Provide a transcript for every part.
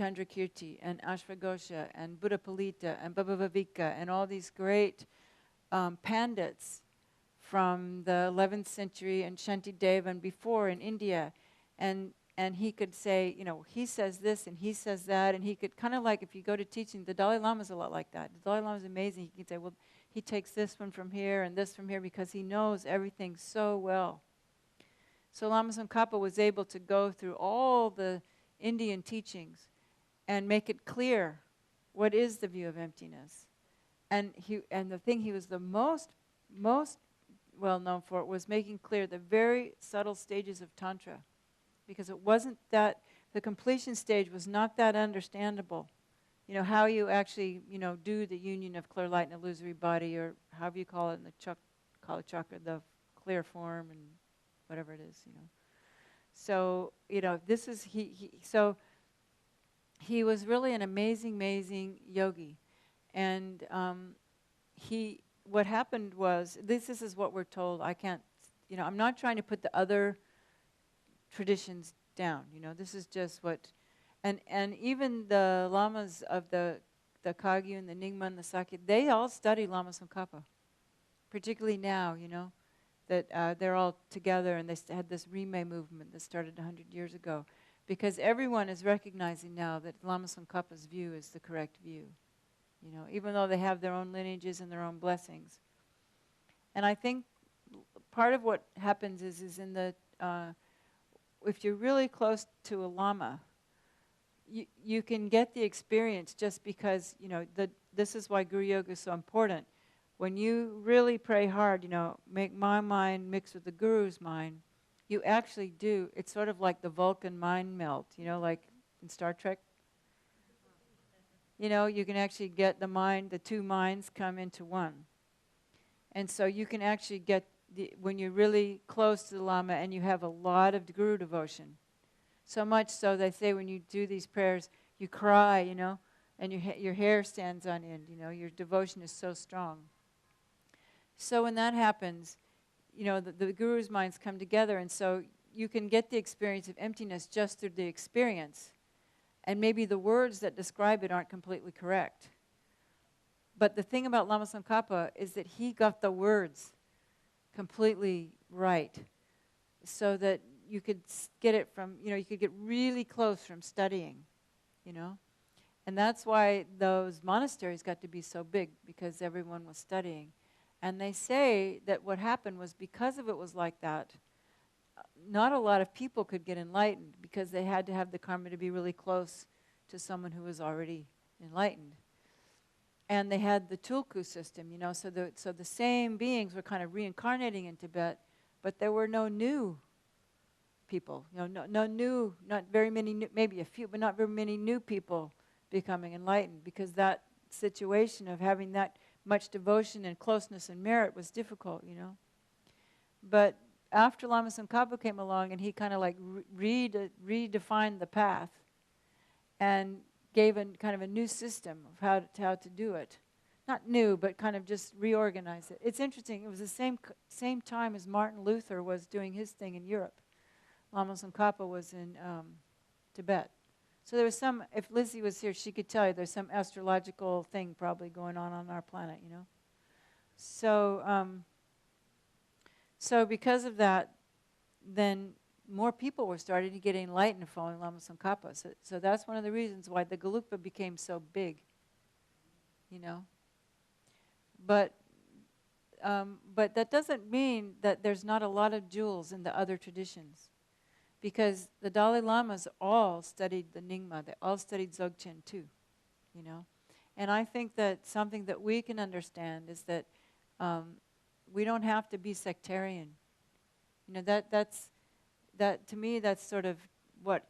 Chandrakirti and Ashwagosha and Buddhapalita and Bhavavavika and all these great pandits from the 11th century and Shantideva and before in India. And he could say, you know, he says this and he says that, and he could kind of like, if you go to teaching, the Dalai Lama is a lot like that. The Dalai Lama is amazing. He can say, well, he takes this one from here and this from here because he knows everything so well. So Lama Tsongkhapa was able to go through all the Indian teachings and make it clear what is the view of emptiness. And the thing he was the most well known for was making clear the very subtle stages of Tantra, because it wasn't that, the completion stage was not that understandable. You know, how you actually, you know, do the union of clear light and illusory body, or however you call it in the Kala Chakra, the clear form and whatever it is, you know. So, you know, this is, so he was really an amazing yogi. And what happened was, this is what we're told. I can't, you know, I'm not trying to put the other traditions down, you know, this is just what, and even the lamas of the Kagyu and the Nyingma and the Sakya, they all study Lama Tsongkhapa, particularly now, you know, that they're all together, and they had this Rime movement that started 100 years ago, because everyone is recognizing now that Lama Tsongkhapa's view is the correct view, you know, even though they have their own lineages and their own blessings. And I think part of what happens is in the, if you're really close to a Lama, you can get the experience just because, you know, this is why Guru Yoga is so important. When you really pray hard, you know, make my mind mix with the Guru's mind, you actually do. It's sort of like the Vulcan mind melt, you know, like in Star Trek. You know, you can actually get the mind, the two minds come into one. And so you can actually get, when you're really close to the Lama and you have a lot of Guru devotion. So much so they say when you do these prayers, you cry, you know, and your hair stands on end, you know, your devotion is so strong. So when that happens, you know, the Guru's minds come together, and so you can get the experience of emptiness just through the experience. And maybe the words that describe it aren't completely correct. But the thing about Lama Tsongkhapa is that he got the words completely right, so that you could get it from, you know, you could get really close from studying, you know. And that's why those monasteries got to be so big, because everyone was studying. And they say that what happened was, because of it was like that, not a lot of people could get enlightened, because they had to have the karma to be really close to someone who was already enlightened. And they had the tulku system, you know, so the same beings were kind of reincarnating in Tibet, but there were no new people, you know, no new, not very many new, maybe a few, but not very many new people becoming enlightened, because that situation of having that much devotion and closeness and merit was difficult, you know. But after Lama Tsongkhapa came along, and he kind of like redefined the path and gave a kind of a new system of how to do it. Not new, but kind of just reorganize it. It's interesting, it was the same time as Martin Luther was doing his thing in Europe. Lama Tsongkhapa was in Tibet. So there was some, if Lizzie was here, she could tell you there's some astrological thing probably going on our planet, you know. So, so because of that, then more people were starting to get enlightened following Lama Tsongkhapa. So that's one of the reasons why the Gelugpa became so big, you know. But that doesn't mean that there's not a lot of jewels in the other traditions, because the Dalai Lamas all studied the Nyingma, they all studied Dzogchen too, you know. And I think that something that we can understand is that we don't have to be sectarian. You know, that to me, that's sort of what,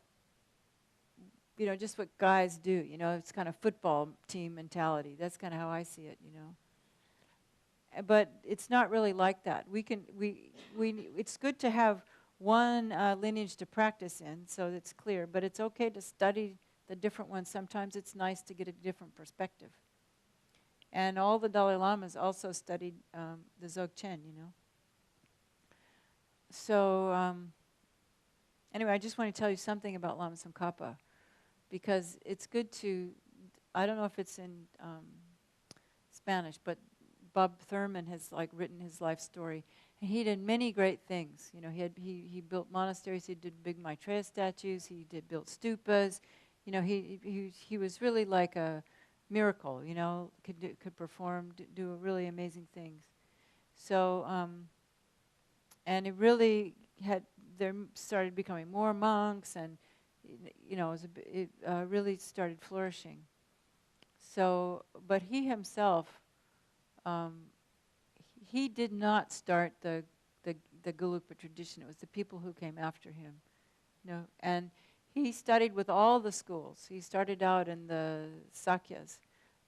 you know, just what guys do, you know. It's kind of football team mentality. That's kind of how I see it, you know. But it's not really like that. It's good to have one lineage to practice in, so it's clear, but it's okay to study the different ones. Sometimes it's nice to get a different perspective. And all the Dalai Lamas also studied the Dzogchen, you know. So anyway, I just want to tell you something about Lama Tsongkhapa. because it's good to, I don't know if it's in Spanish, but Bob Thurman has like written his life story, and he did many great things. You know, he built monasteries, he did big Maitreya statues, he did built stupas. You know, he was really like a miracle. You know, could perform, do really amazing things. So, and it really had there started becoming more monks, and you know, it really started flourishing. So, but he himself, um, he did not start the Gelugpa tradition. It was the people who came after him. You know, and he studied with all the schools. He started out in the Sakyas,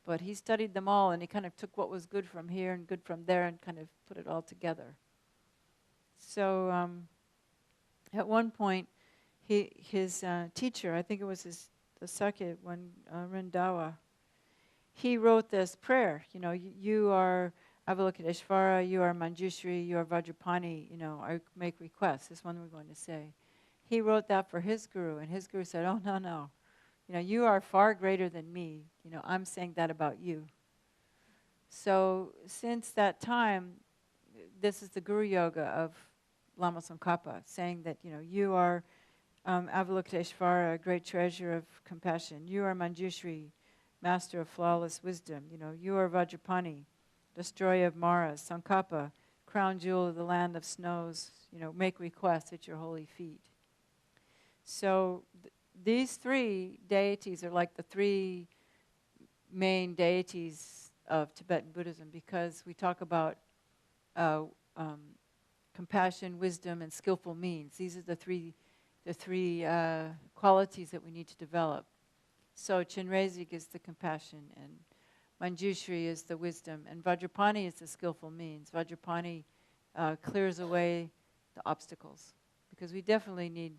but he studied them all, and he kind of took what was good from here and good from there and kind of put it all together. So at one point, his teacher, I think it was the Sakya one, Rendawa, he wrote this prayer. You know, you are Avalokiteshvara, you are Manjushri, you are Vajrapani. You know, I make requests. This one we're going to say. He wrote that for his guru, and his guru said, "Oh no, no, you know, you are far greater than me. You know, I'm saying that about you." So since that time, this is the Guru Yoga of Lama Tsongkhapa, saying that, you know, you are Avalokiteshvara, great treasure of compassion. You are Manjushri, master of flawless wisdom. You know, you are Vajrapani, destroyer of Maras. Tsongkhapa, crown jewel of the land of snows. You know, make requests at your holy feet. So these three deities are like the three main deities of Tibetan Buddhism, because we talk about compassion, wisdom, and skillful means. These are the three qualities that we need to develop. So Chenrezig is the compassion, and Manjushri is the wisdom, and Vajrapani is the skillful means. Vajrapani clears away the obstacles, because we definitely need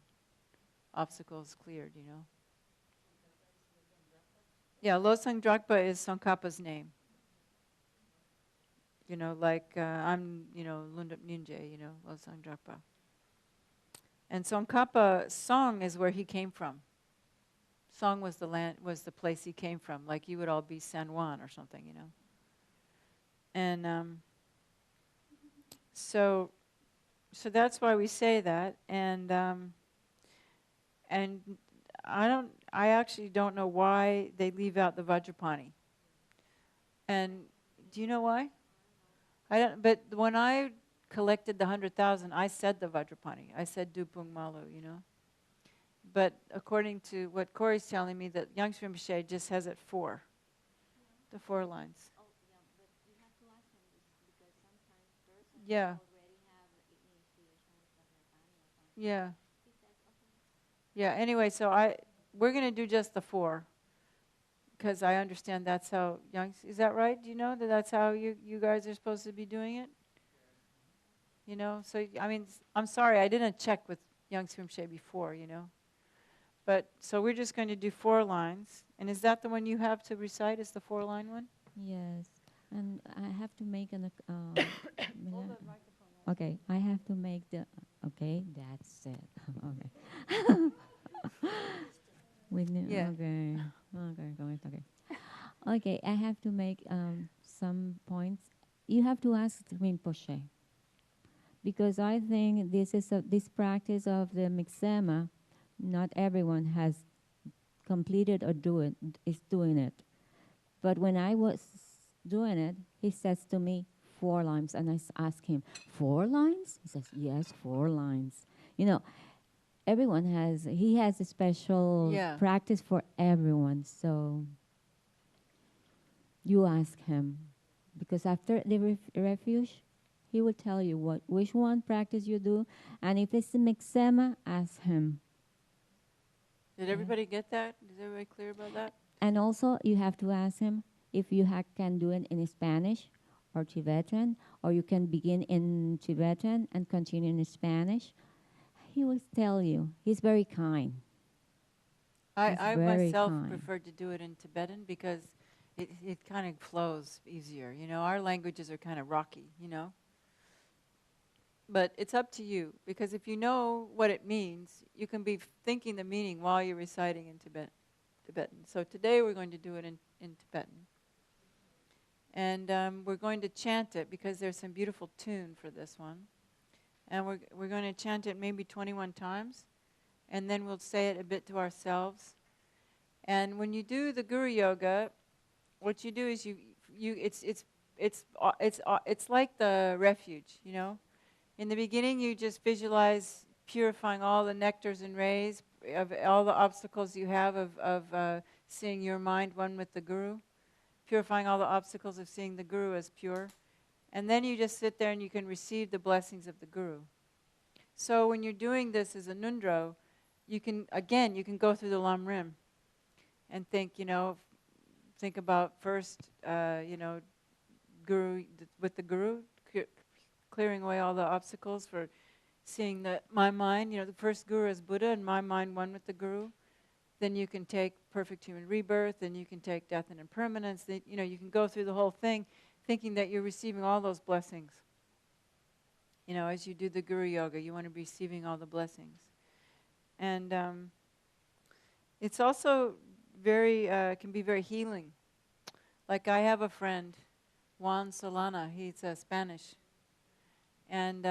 obstacles cleared, you know. Yeah, Losang Drakpa is Tsongkhapa's name. You know, like I'm, you know, Lundap Nyingje, you know, Losang Drakpa. And Tsongkhapa, Song is where he came from. Song was the place he came from. Like you would all be San Juan or something, you know. And so that's why we say that. And I actually don't know why they leave out the Vajrapani. And do you know why? I don't. But when I collected the 100,000, I said the Vajrapani. I said Dupung Malu, you know. But according to what Corey's telling me, that Yangtze Rinpoche just has it 4. The 4 lines. Oh, yeah, but you have to ask him this, because sometimes persons Yeah. already have initiation with Vajrapani or something. Yeah. He says, okay. Yeah, anyway, so we're going to do just the 4, because I understand that's how Yangtze, is that right? Do you know that that's how you guys are supposed to be doing it? You know, so, I mean, I'm sorry, I didn't check with Yangtze Rinpoche before, you know. But, so we're just going to do 4 lines. And is that the one you have to recite, is the 4-line one? Yes, and I have to make an. Hold the microphone. Okay, I have to make the. Okay, that's it. Okay. Yeah. Okay. Okay. Okay, I have to make some points. You have to ask Rinpoche, because I think this practice of the mixema, not everyone has completed or is doing it. But when I was doing it, he says to me, 4 lines. And I ask him, 4 lines? He says, yes, 4 lines. You know, he has a special practice for everyone. So you ask him. Because after the refuge, he will tell you which one practice you do. And if it's a mixema, ask him. Did everybody get that? Is everybody clear about that? And also, you have to ask him if you can do it in Spanish or Tibetan, or you can begin in Tibetan and continue in Spanish. He will tell you. He's very kind. I myself prefer to do it in Tibetan, because it kind of flows easier. You know, our languages are kind of rocky, you know. But it's up to you, because if you know what it means, you can be thinking the meaning while you're reciting in Tibetan. Tibetan. So today we're going to do it in Tibetan. And we're going to chant it because there's some beautiful tune for this one. And we're going to chant it maybe 21 times. And then we'll say it a bit to ourselves. And when you do the Guru Yoga, what you do is it's like the refuge, you know. In the beginning, you just visualize purifying all the nectars and rays of all the obstacles you have of seeing your mind one with the Guru, purifying all the obstacles of seeing the Guru as pure. And then you just sit there and you can receive the blessings of the Guru. So when you're doing this as a Nundro, you can go through the Lam Rim and think about first, Guru, with the Guru, clearing away all the obstacles for seeing my mind, the first Guru is Buddha and my mind one with the Guru. Then you can take perfect human rebirth, then you can take death and impermanence. Then, you can go through the whole thing thinking that you're receiving all those blessings. As you do the Guru Yoga, you want to be receiving all the blessings. And it's also can be very healing. Like I have a friend, Juan Solana, he's Spanish. And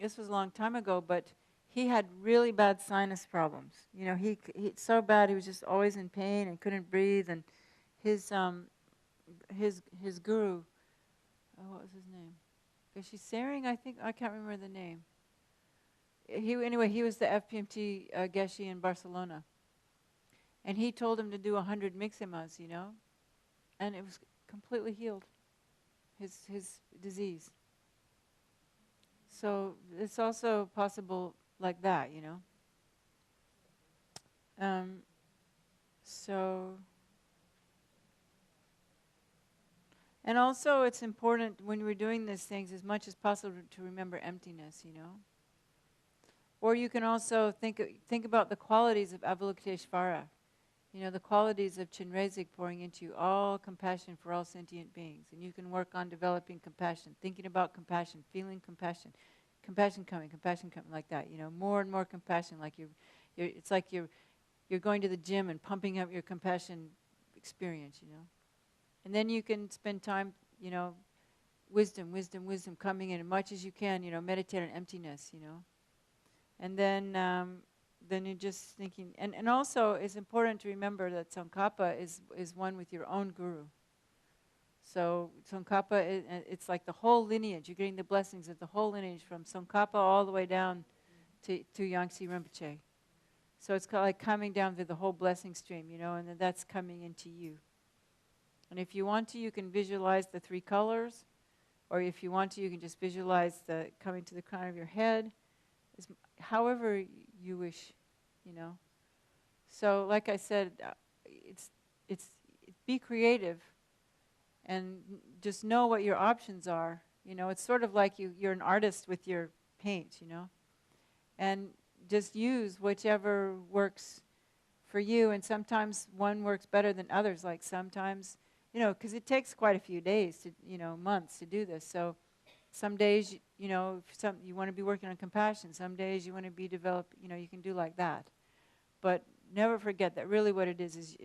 this was a long time ago, but he had really bad sinus problems. He so bad, he was just always in pain and couldn't breathe. And his guru, what was his name? Geshe, I think, I can't remember the name. He was the FPMT Geshe in Barcelona. And he told him to do 100 miximas, and it was completely healed, his disease. So it's also possible like that, And also it's important when we're doing these things as much as possible to remember emptiness, Or you can also think about the qualities of Avalokiteshvara, the qualities of Chenrezig pouring into you, all compassion for all sentient beings. And you can work on developing compassion, thinking about compassion, feeling compassion coming, like that, more and more compassion, like it's like you're going to the gym and pumping up your compassion experience, And then you can spend time, wisdom coming in as much as you can, meditate on emptiness, And then you're just thinking, and also it's important to remember that Tsongkhapa is one with your own Guru. So Tsongkhapa, it's like the whole lineage. You're getting the blessings of the whole lineage from Tsongkhapa all the way down to Yangtze Rinpoche. So it's kind of like coming down through the whole blessing stream, and then that's coming into you. And if you want to, you can visualize the 3 colors, or if you want to, you can just visualize the coming to the crown of your head, however you wish, So like I said, it's be creative. And just know what your options are. It's sort of like you're an artist with your paint, And just use whichever works for you. And sometimes one works better than others. Like sometimes, because it takes quite a few days to, months to do this. So some days, you want to be working on compassion. Some days you want to be developed, you can do like that. But never forget that really what it is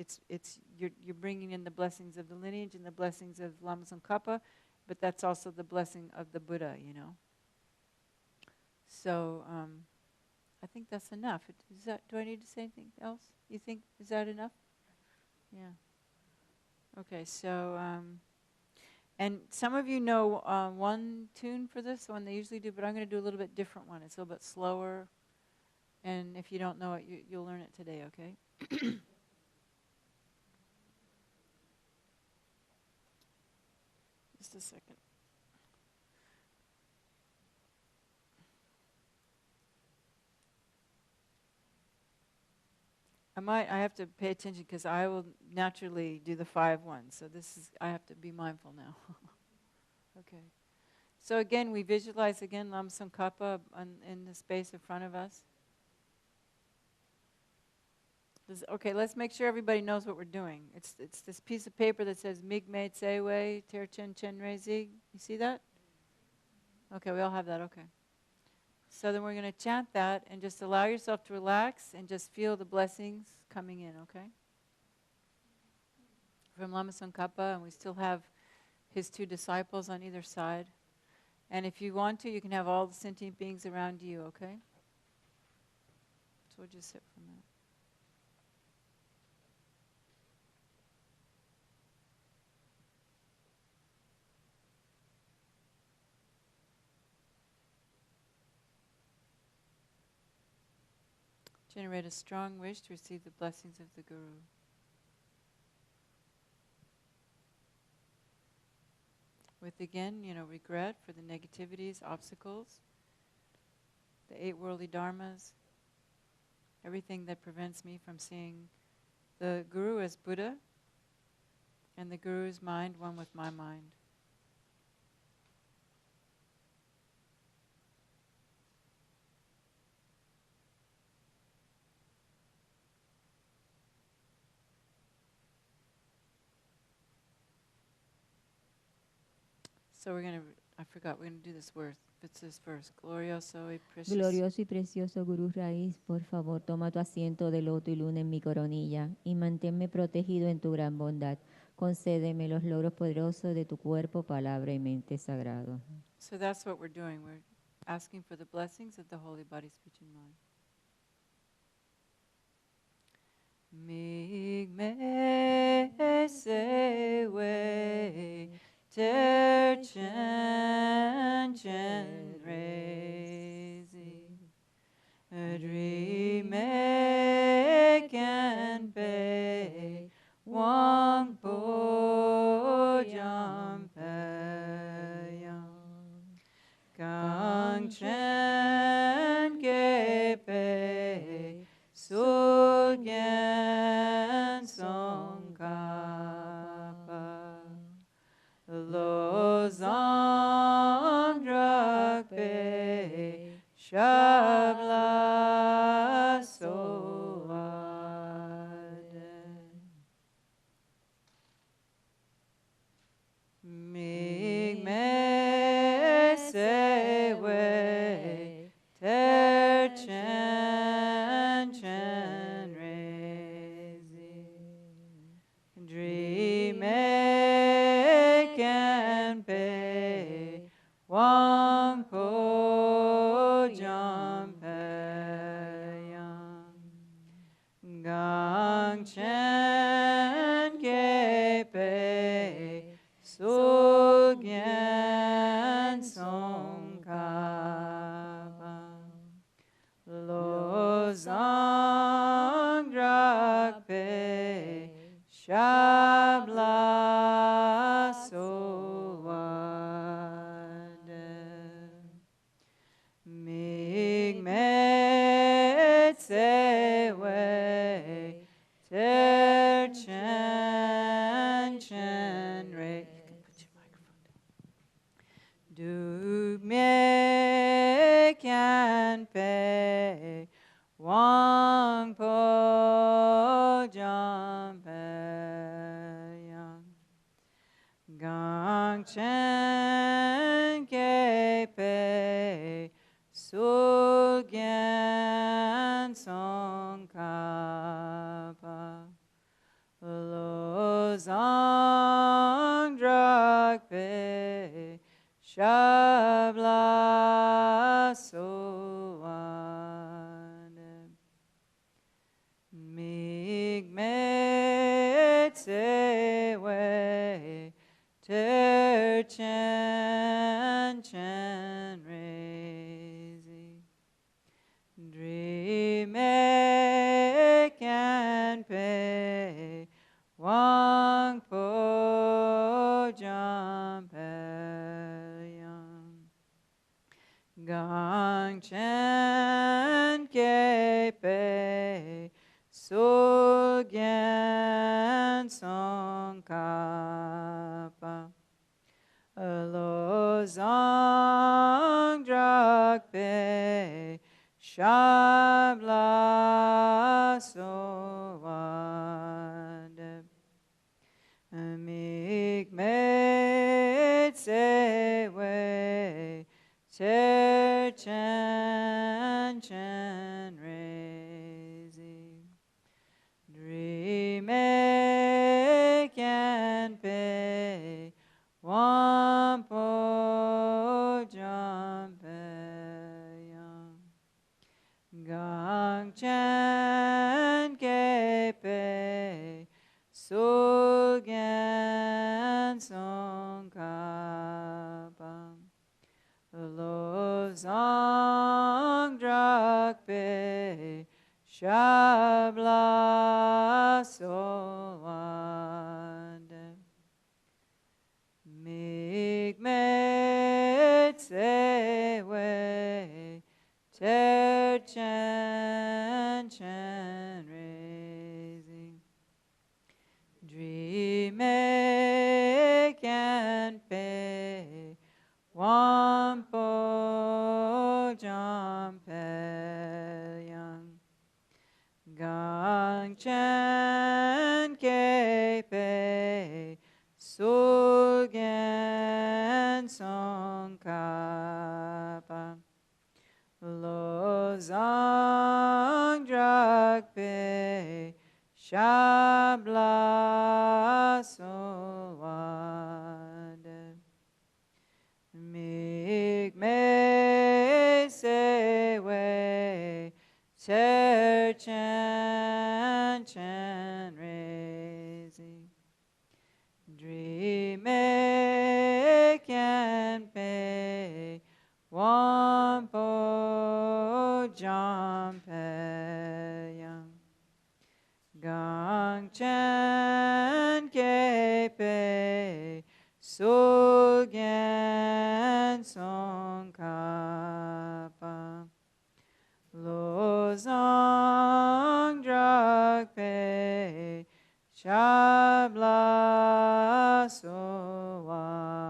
you're bringing in the blessings of the lineage and the blessings of Lama Tsongkhapa, but that's also the blessing of the Buddha, So I think that's enough. Do I need to say anything else? You think, is that enough? Yeah. Okay, so, and some of you know one tune for this, the one they usually do, but I'm going to do a little bit different one. It's a little bit slower. And if you don't know it, you'll learn it today, okay? Just a second. I have to pay attention because I will naturally do the 5-1. So I have to be mindful now. Okay. So again, we visualize again Lama Tsongkhapa in the space in front of us. Okay, let's make sure everybody knows what we're doing. It's this piece of paper that says Migme Tsewe Ter Chen Chen Rei Zig. You see that? Okay, we all have that, okay. So then we're going to chant that and just allow yourself to relax and just feel the blessings coming in, okay? from Lama Tsongkhapa, and we still have his 2 disciples on either side. And if you want to, you can have all the sentient beings around you, okay? So we'll just sit for a minute. Generate a strong wish to receive the blessings of the Guru. With again, regret for the negativities, obstacles, the 8 worldly dharmas, everything that prevents me from seeing the Guru as Buddha and the Guru's mind one with my mind. So we're going to do this verse. It's this verse. Glorioso y precioso. Glorioso y precioso Gurú Raíz, por favor, toma tu asiento de loto y luna en mi coronilla y manténme protegido en tu gran bondad. Concédeme los logros poderosos de tu cuerpo, palabra y mente sagrado. So that's what we're doing. We're asking for the blessings of the holy body, speech, and mind. Migme se wei ter chen chen rezi adri me can pei wang po jam peyang gang chen ke pei sul gen song kapa lo zang drak pe shabla soaden mig me se wei ter chen chen rezi dream can pei wang po jam peyang gang chen ke pei sul gen song kapa lo zang drak pei shabla soaden mig me tse wei ter chen chen rei. You can put your microphone down. Du me can pei wang po jam peyang gang chen ke pei sul gen song kapa lo zang drak pei shabla soaden mig me tse wei ter chen chen rezi dream me can pei wang po jam peyang gang chen ke pei sul gen song kapa lo zang drak pei shabla soaden mig me tse wei ter chen chen rezi dream can Sulgen Song Kapam Lo Zong Drak Pe Shabla Soande Mig Met Sewe Ter Chen Chen Raising Dream Make and Pay Wampo Jampel Yang Gang Chen Kepe Sulgen Song Kapa Lo Zang Drak Pe Shabla Soade Mig Me Sewe Ter Chen Chen Raising Dream Make and Pay Wampo Jampe Yang Gang Chen Kepe Sulgen Song Kapa Lo Zong Drak Pe Shabla Soade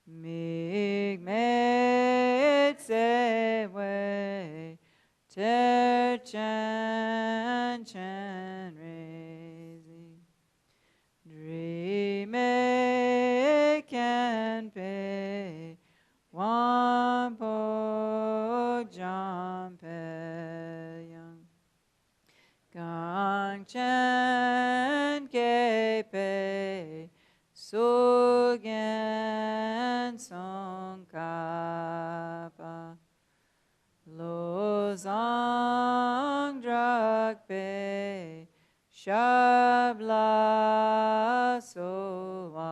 Mig Met Sewe Ter Chen Chen Raising Dream Make and Pay Wampo Jampe Yang Gang Chen Kepe Sulgen Song Kapa Lo Zang Drak Pe Shabla Soade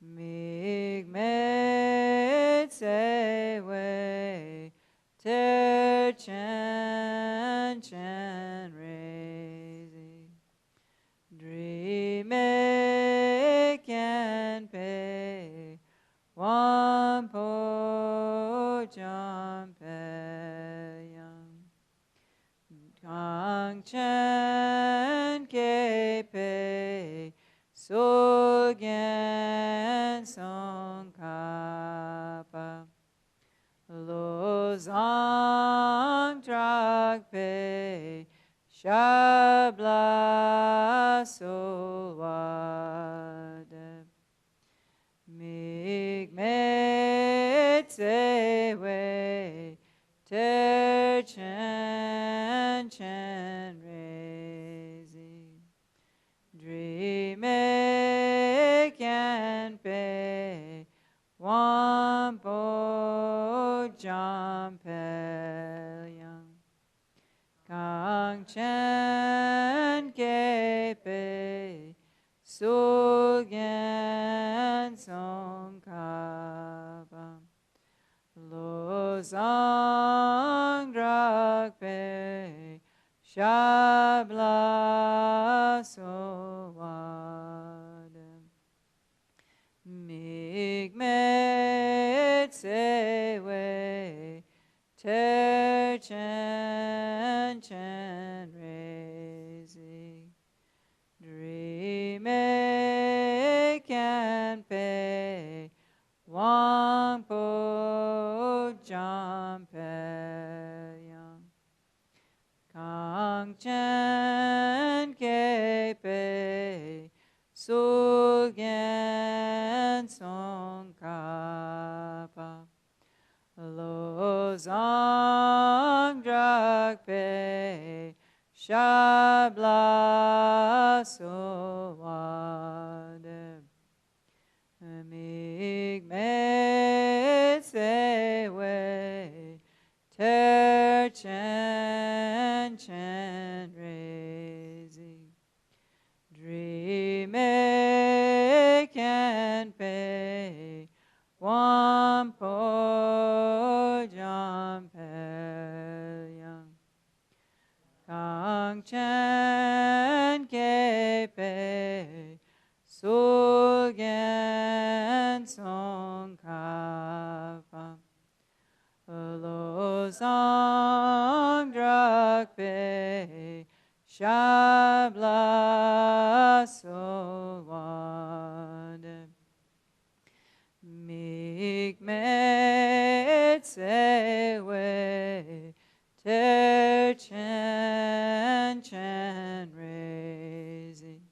Mig Met Sewe Ter Chen Chen Raising Dream Make and Pay Wampo Jampe Yang Gang Chen Kepe Sulgen Song Kapa Lo Zang Drak Pe Shabla Soade Mig Met Sewe Ter Chen Chen Raising Dream Make and Pay Wampo Jampel Yang Gang Chen Kepe Sulgen Song Kapa Lo Zang Drak Pe Shabla Soade Mig Met Sewe Ter Chen Chen Raising Dream Make and Pay Wampo Jampe Yang Gang Chen Kepe Sulgen Song Kapa Lo Zang Drak Pe Shabla Soade Mig Met Sewe Ter Chen Chen Gang Chen Ke Pe Sul Gen Song Ka Pa Lo Sang Drak Pe Shabla So Wan Mig Met Se We Ter Chen Chen Raising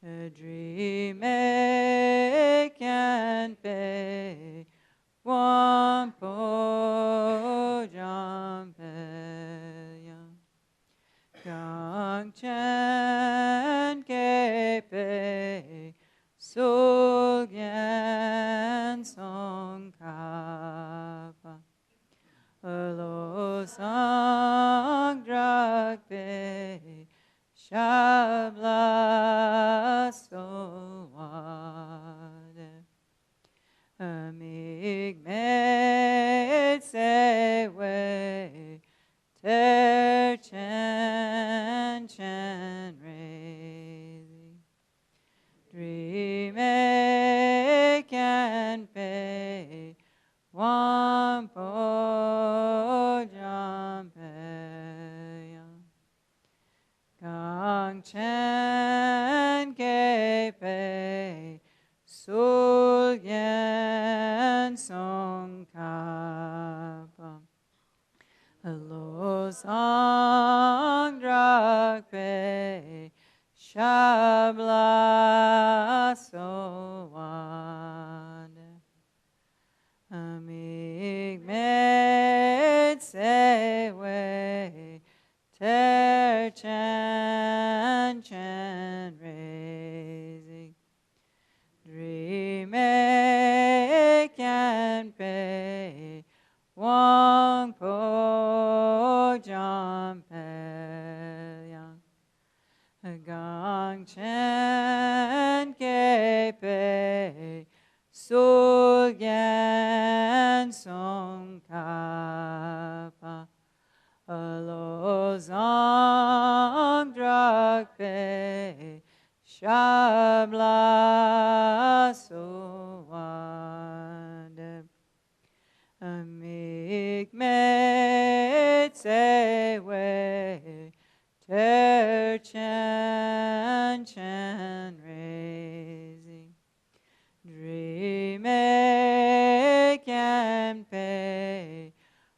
a dream can pay one po jam pe Gang Chen Ke Pe Sul Gen Song Ka Pa Lo Sang Drak Pe Shabla So Wan Mig Met Se We Ter Chen Chen Raising Dream can pay one po jam pe Gang Chen Ke Pe Sul Gen Song Ka Pa Lo Sang Drak Pe Shabla So Wan Mig Met Se We Ter Chen Chen Raising Dream can pay Wang Po Jam Pe Yang Gang Chen Ke Pe Sul Gen Song Ka Pa Lo Sang Drak Pe Shabla So Wan Mig Met Se We Ter Chen Chen Raising Dream can pay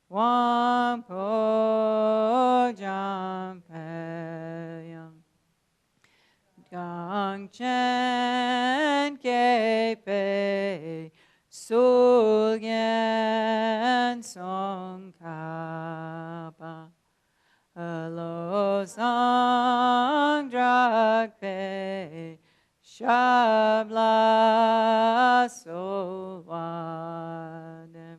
one po jam pe Gang Chen Ke Pe Sul Gen Song Ka Pa Lo Sang Drak Pe Shabla So Wan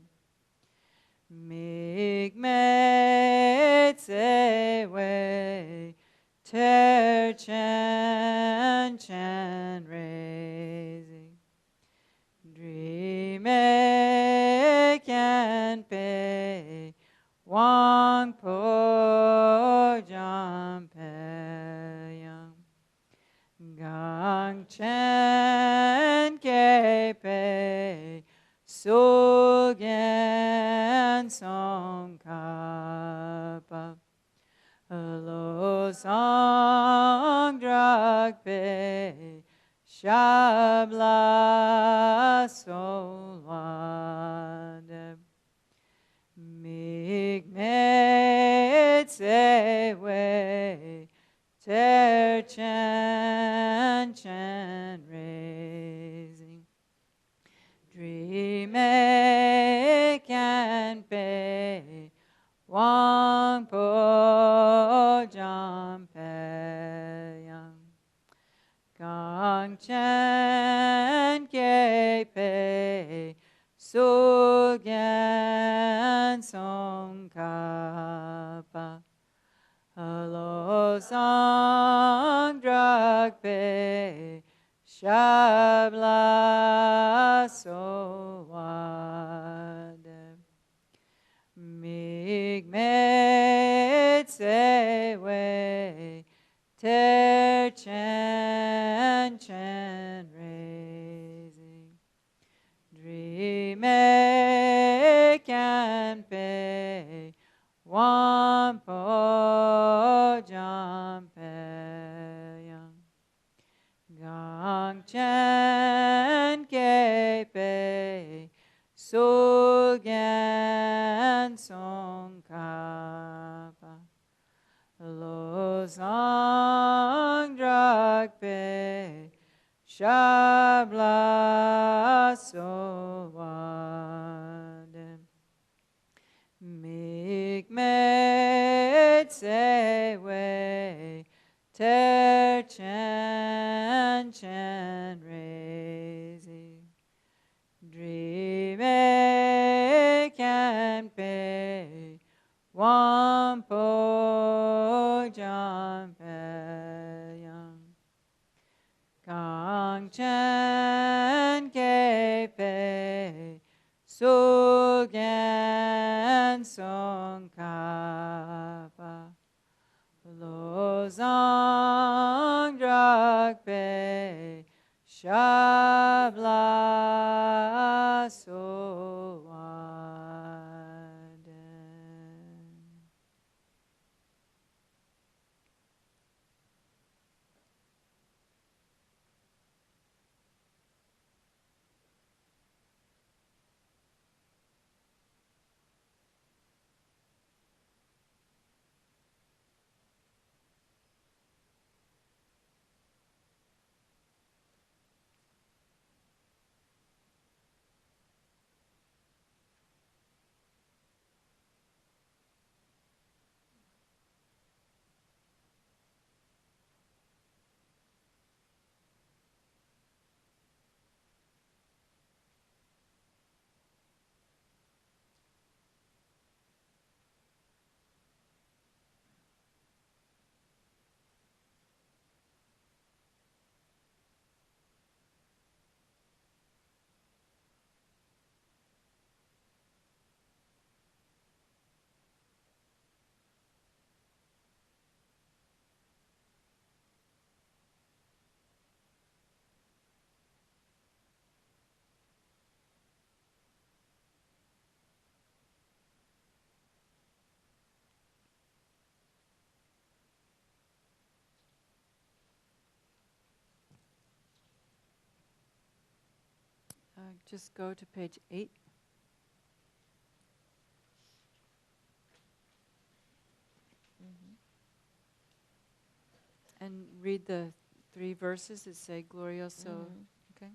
Mig Met Se We Ter Chen Chen Raising Dream can pay Wang Po Jam Pe Gang Chen Ke Pe Sul Gen Song Ka Pa Lo Sang Drak Pe Shabla So Wan Mig Met Se We Ter Chen Chen Raising Dream can pay Wang Po Jam Pe Gang Chen Ke Pe Sul Gen Song Ka Pa Lo Sang Drak Pe Shabla So Wan Mig Met Se wei ter chen chen raising dream can pay one po jump young gang chen ke pei sul gan song kapa lo sang drak pe shabla so wadem Mig med se wei ter chen chen raising dream can pay one po jump young Kang chen ke pei su gan song kapa lo zang drak pe shabla so waden. Just go to page 8. And read the 3 verses that say glorioso. Okay?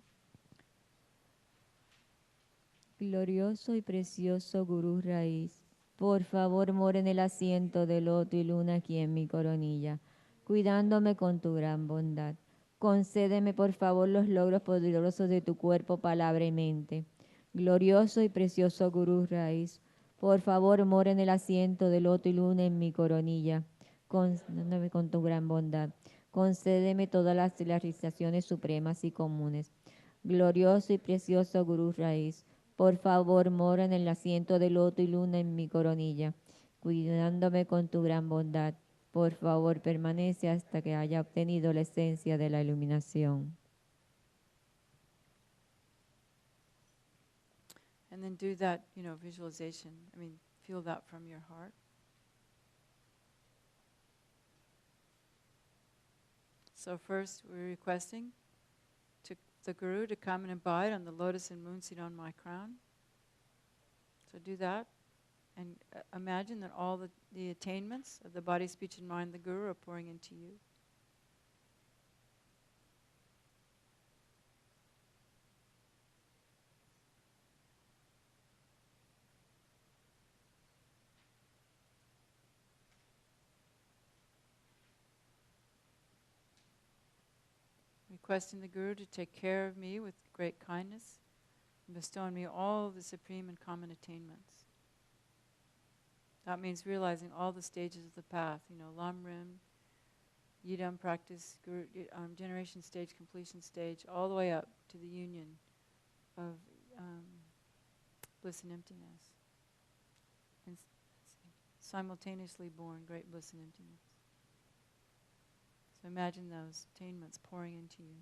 Glorioso y precioso Gurú Raíz, por favor mora en el asiento de loto y luna aquí en mi coronilla, cuidándome con tu gran bondad. Concédeme por favor los logros poderosos de tu cuerpo, palabra y mente. Glorioso y precioso Gurú Raíz, por favor mora en el asiento de loto y luna en mi coronilla, cuidándome con tu gran bondad. Concédeme todas las realizaciones supremas y comunes. Glorioso y precioso Gurú Raíz, por favor, mora en el asiento de loto y luna en mi coronilla, cuidándome con tu gran bondad. Por favor, permanece hasta que haya obtenido la esencia de la iluminación. And then do that, visualization. Feel that from your heart. So first, we're requesting to the Guru to come and abide on the lotus and moon seat on my crown. So do that, and imagine that all the attainments of the body, speech, and mind, the Guru, are pouring into you. Requesting the Guru to take care of me with great kindness and bestow on me all the supreme and common attainments. That means realizing all the stages of the path, Lamrim, Yidam practice, Guru, generation stage, completion stage, all the way up to the union of bliss and emptiness. And simultaneously born great bliss and emptiness. So imagine those attainments pouring into you.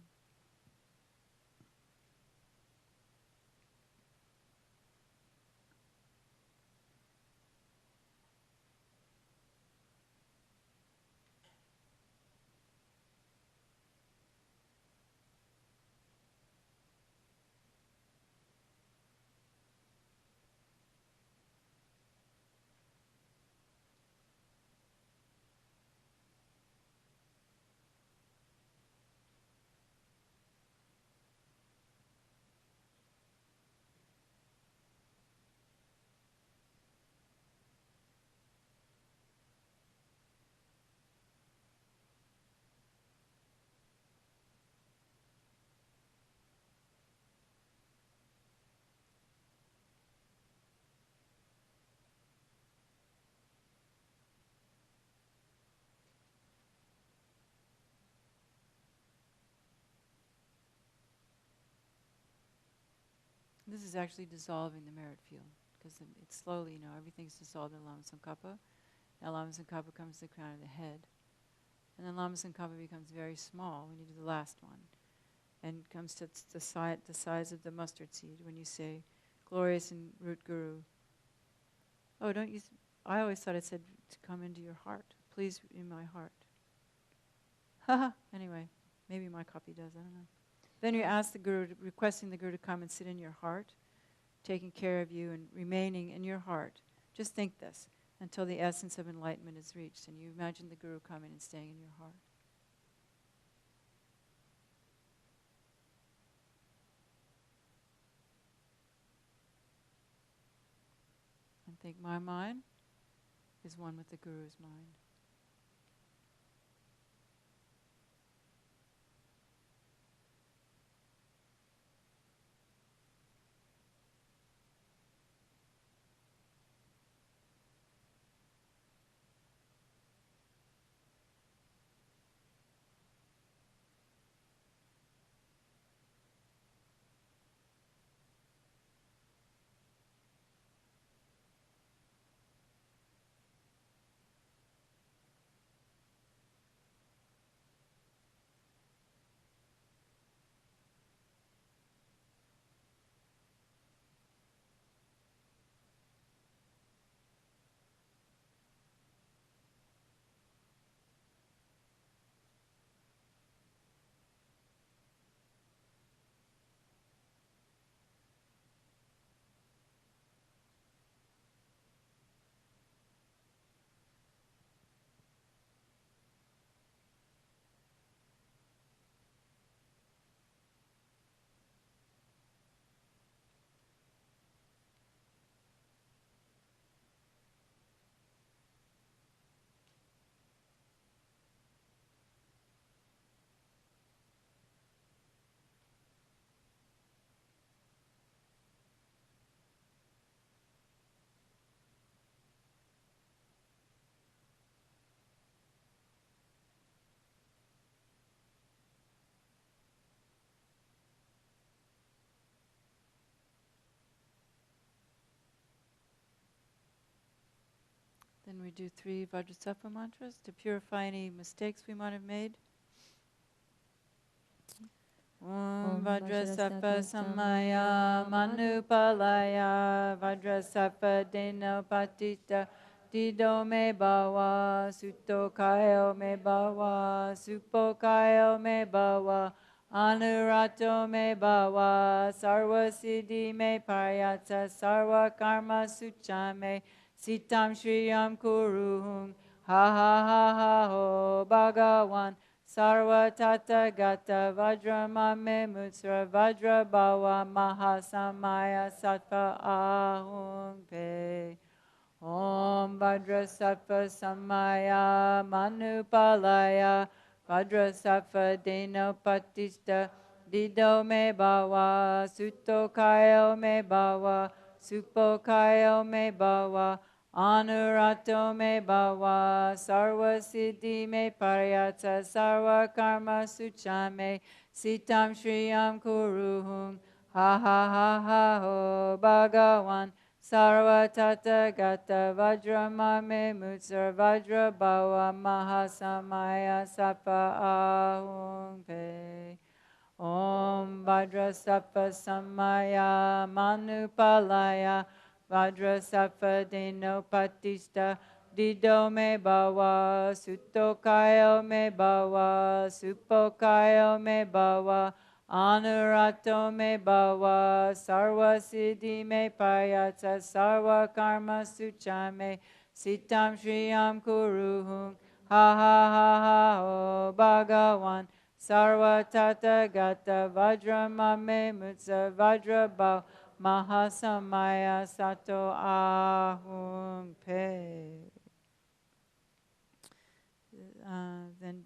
This is actually dissolving the merit field, because it's slowly, everything's dissolved in Lama Tsongkhapa. Now Lama Tsongkhapa comes to the crown of the head. And then Lama Tsongkhapa becomes very small when you do the last one. And comes to the size of the mustard seed when you say, glorious and root guru. Oh, don't you, I always thought it said to come into your heart. Please, in my heart. Haha, anyway, maybe my copy does, I don't know. Then you ask the Guru, requesting the Guru to come and sit in your heart, taking care of you and remaining in your heart. Just think this, until the essence of enlightenment is reached, and you imagine the Guru coming and staying in your heart. And think, my mind is one with the Guru's mind. Then we do 3 Vajrasattva mantras to purify any mistakes we might have made. Om Vajrasattva Samaya Manupalaya Vajrasattva Deno Patita Dido Me Bhava Suttokayo Me Bhava Supokayo Me Bhava Anurato Me Bhava Sarva Siddhi Me Paryata Sarva Karma Suchame Sitam Shriyam Kuruhum Ha Ha Ha Ha Ho Bhagavan Sarva Tata Gata Vajramame Mutsra Vajra Bhava Mahasamaya Sattva Ahum Pe Om Vajrasattva Samaya Manupalaya Vajrasattva Deno Patista Dido Me Bhava Suttokayo Me Bhava Supokayo Me Bhava Anurato Me Bhava Sarva Siddhi Me Paryata Sarva Karma Suchame Sitam Shriyam Kuruhum Ha Ha Ha Ha Ho Bhagavan Sarva tata gata vajra mame mutsar vajra bhava mahasamaya sapa ahung pe. Om vajra sapa samaya manupalaya vajra sapa deno patista dido me bhava sutokayo me bhava supokayo me bhava Anurato me bhava sarva siddhi me payata sarva karma suchame sitam shriyam kuruhum ha ha ha ha ho bhagavan sarva tata gata vajra mame mutsa vajra bhav mahasamaya sato ahum pe. Then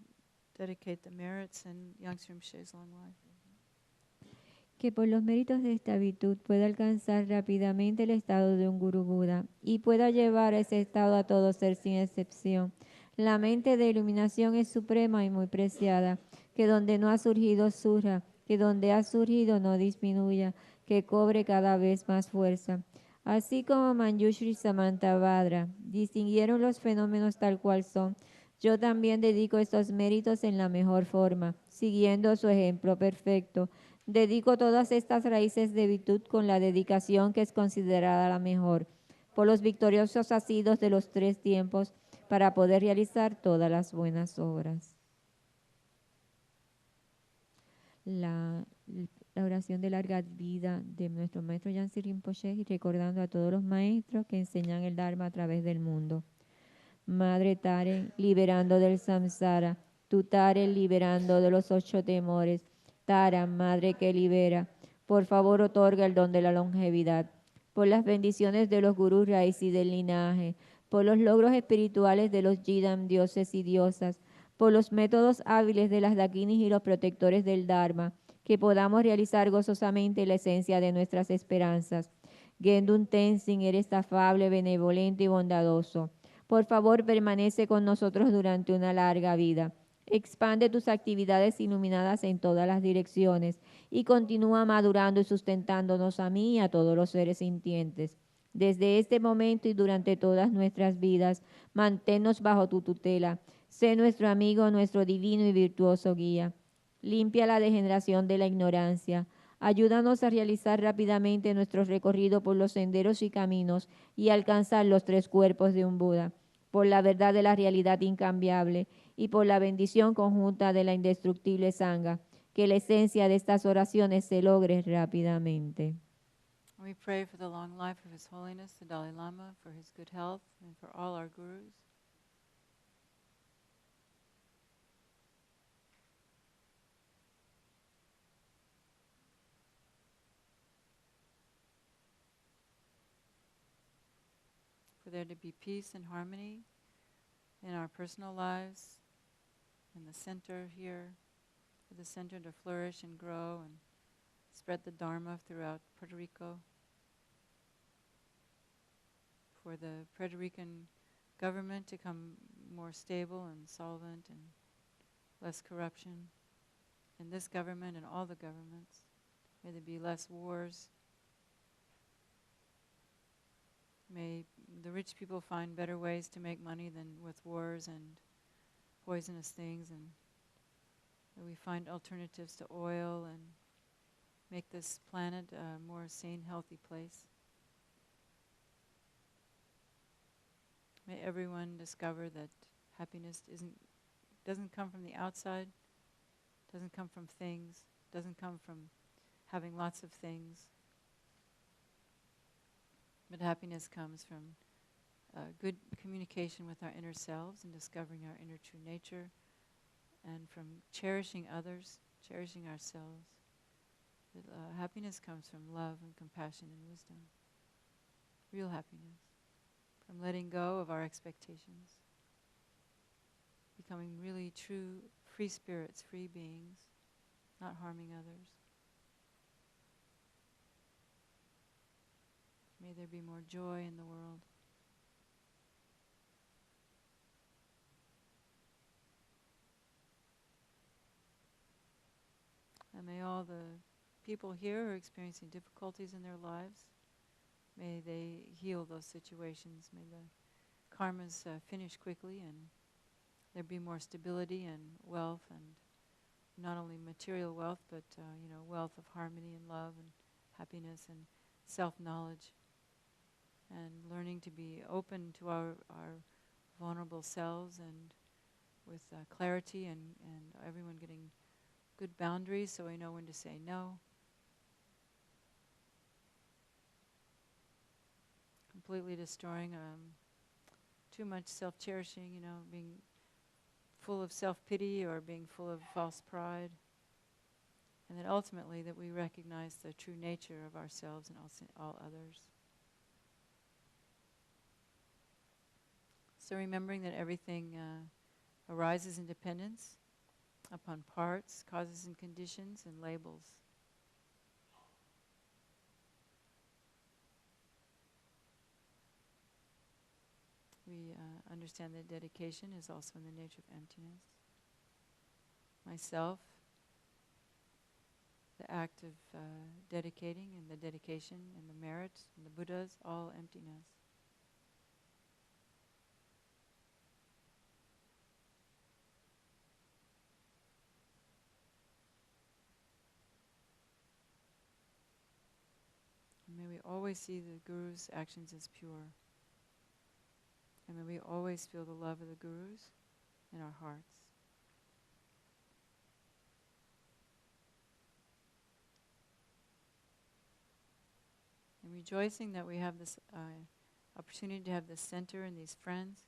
dedicate the merits and Yangtze Rinpoche's long life. Que por los méritos de esta virtud pueda alcanzar rápidamente el estado de un Guru Buda y pueda llevar ese estado a todo ser sin excepción. La mente de iluminación es suprema y muy preciada, que donde no ha surgido surja, que donde ha surgido no disminuya, que cobre cada vez más fuerza. Así como Manjushri Samantabhadra distinguieron los fenómenos tal cual son, yo también dedico estos méritos en la mejor forma, siguiendo su ejemplo perfecto. Dedico todas estas raíces de virtud con la dedicación que es considerada la mejor, por los victoriosos asidos de los tres tiempos, para poder realizar todas las buenas obras. La oración de larga vida de nuestro maestro Yangtze Rinpoche y recordando a todos los maestros que enseñan el Dharma a través del mundo. Madre Tare, liberando del samsara, tu Tare, liberando de los 8 temores. Tara, Madre que libera, por favor otorga el don de la longevidad, por las bendiciones de los gurús raíz y del linaje, por los logros espirituales de los Yidam, dioses y diosas, por los métodos hábiles de las dakinis y los protectores del Dharma, que podamos realizar gozosamente la esencia de nuestras esperanzas. Gendun Tenzin, eres afable, benevolente y bondadoso. Por favor, permanece con nosotros durante una larga vida. Expande tus actividades iluminadas en todas las direcciones y continúa madurando y sustentándonos a mí y a todos los seres sintientes. Desde este momento y durante todas nuestras vidas, manténnos bajo tu tutela. Sé nuestro amigo, nuestro divino y virtuoso guía. Limpia la degeneración de la ignorancia. Ayúdanos a realizar rápidamente nuestro recorrido por los senderos y caminos y alcanzar los 3 cuerpos de un Buda, por la verdad de la realidad incambiable y por la bendición conjunta de la indestructible Sangha, que la esencia de estas oraciones se logre rápidamente. We pray for the long life of His Holiness, the Dalai Lama, for his good health, and for all our gurus. For there to be peace and harmony in our personal lives, in the center here, for the center to flourish and grow and spread the Dharma throughout Puerto Rico, for the Puerto Rican government to become more stable and solvent and less corruption in this government and all the governments. May there be less wars. May the rich people find better ways to make money than with wars and poisonous things, and that we find alternatives to oil and make this planet a more sane, healthy place. May everyone discover that happiness doesn't come from the outside, doesn't come from things, doesn't come from having lots of things. But happiness comes from good communication with our inner selves and discovering our inner true nature, and from cherishing others, cherishing ourselves. That, happiness comes from love and compassion and wisdom. Real happiness. From letting go of our expectations. Becoming really true, free spirits, free beings, not harming others. May there be more joy in the world. And may all the people here who are experiencing difficulties in their lives may they heal those situations. May the karmas finish quickly and there be more stability and wealth, and not only material wealth, but wealth of harmony and love and happiness and self-knowledge, and learning to be open to our vulnerable selves, and with clarity, and everyone getting good boundaries so we know when to say no. Completely destroying too much self-cherishing, being full of self-pity or being full of false pride. And that ultimately that we recognize the true nature of ourselves and all others. So remembering that everything arises in dependence upon parts, causes and conditions, and labels. We understand that dedication is also in the nature of emptiness. Myself, the act of dedicating, and the dedication, and the merit, and the Buddhas, all emptiness. And may we always see the Guru's actions as pure. And may we always feel the love of the Gurus in our hearts. And rejoicing that we have this opportunity to have this center and these friends,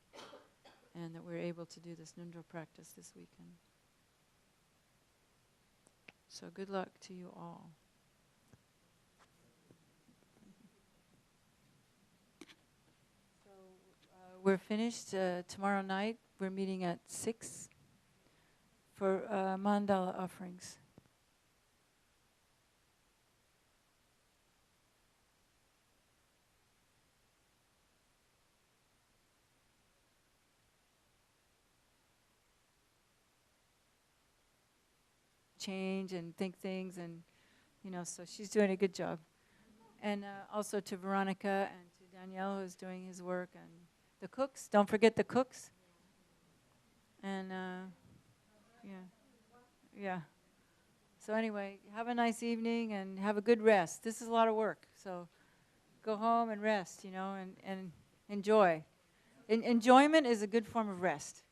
and that we're able to do this Nyingje practice this weekend. So good luck to you all. So we're finished tomorrow night. We're meeting at 6 for mandala offerings. Change and think things, and so she's doing a good job. And also to Veronica and to Danielle, who's doing his work, and the cooks. Don't forget the cooks. And yeah. So anyway, have a nice evening and have a good rest. This is a lot of work, so go home and rest, and enjoy. Enjoyment is a good form of rest.